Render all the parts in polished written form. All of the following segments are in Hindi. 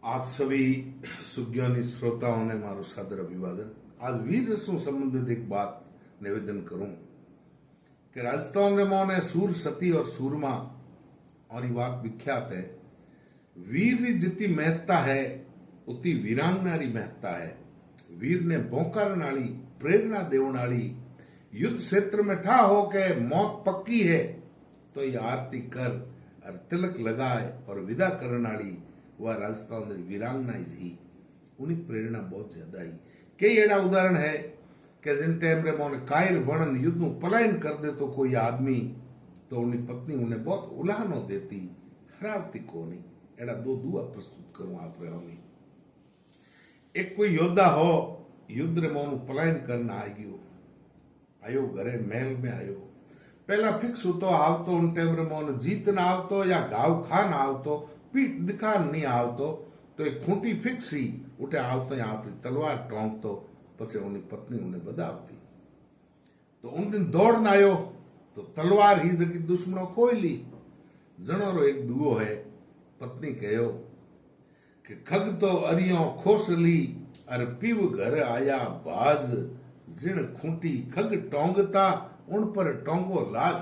आप सभी सुज्ञानी श्रोताओं ने मारो सादर अभिवादन। आज वीर रसों संबंधित एक बात निवेदन करूं कि राजस्थान में मौने सूर सती और सूरमा और ये बात विख्यात है। वीर जितनी महत्ता है उतनी वीरांगनारी महत्ता है। वीर ने बोंकार नाली प्रेरणा देवन नाली युद्ध क्षेत्र में ठा हो के मौत पक्की है तो ये आरती कर और तिलक लगाए और विदा करने वाली वह राजस्थान वीरांगना ही उन्हें प्रेरणा बहुत ज्यादा ही। कई एड़ा उदाहरण है कि जिन टाइम रे मोने कायर वर्णन युद्ध में पलायन कर दे तो कोई आदमी तो उन्हें पत्नी उन्हें बहुत उलाहनो देती हरावती को नहीं। एड़ा दो दुआ प्रस्तुत करूं आप रहे। एक कोई योद्धा हो युद्ध रे मोन पलायन करना आयो घरे महल में आयो पहला फिक्स होतो आवतो उन टाइम रे मोन जीत ना आवतो या घाव खा ना आवतो पीठ दिखा नहीं आवतो तो एक खूंटी फिक्स ही उठे आवतो या अपनी तलवार टोंकतो पछे उन्हें पत्नी उन्हें बधावती। तो उन दिन दौड़ना आयो तो तलवार ही जकी दुश्मनों कोई ली। जणोरो एक दुओ है पत्नी कहो कि खग तो अरियो खोसली अर पीव घर आया बाज जिण खूंटी खग टोंगता उन पर टोंगो लाज।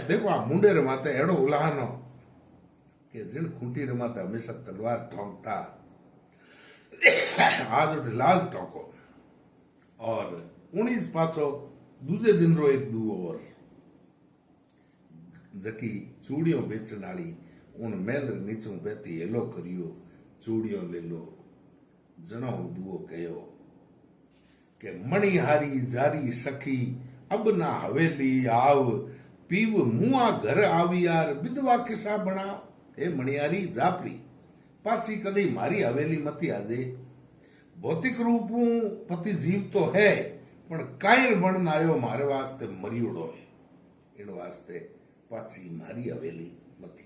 देखो आ मुंडे रे माते एड़ो उलाहनो कि जिन खूंटी रे माते हमेशा तलवार टोंकता आज उठ लाज टोंको। और 19 पाछो दूजे दिन रो एक दुओ और जकी चूड़ियों बेचने वाली उन मेल नीचों बेती हेलो करियो चूड़ियों ले लो। जनो दुओ कहो के मणिहारी जारी सखी अब ना हवेली आव पीव मुआ घर आवी यार विधवा किसा बना। हे मणिहारी जापरी पाછી कदी मारी हवेली मती आजे। भौतिक रूप पति जीव तो है पण कायर बन आयो मारे वास्ते मरियोड़ो है इन वास्ते पाછી मारी हवेली मती।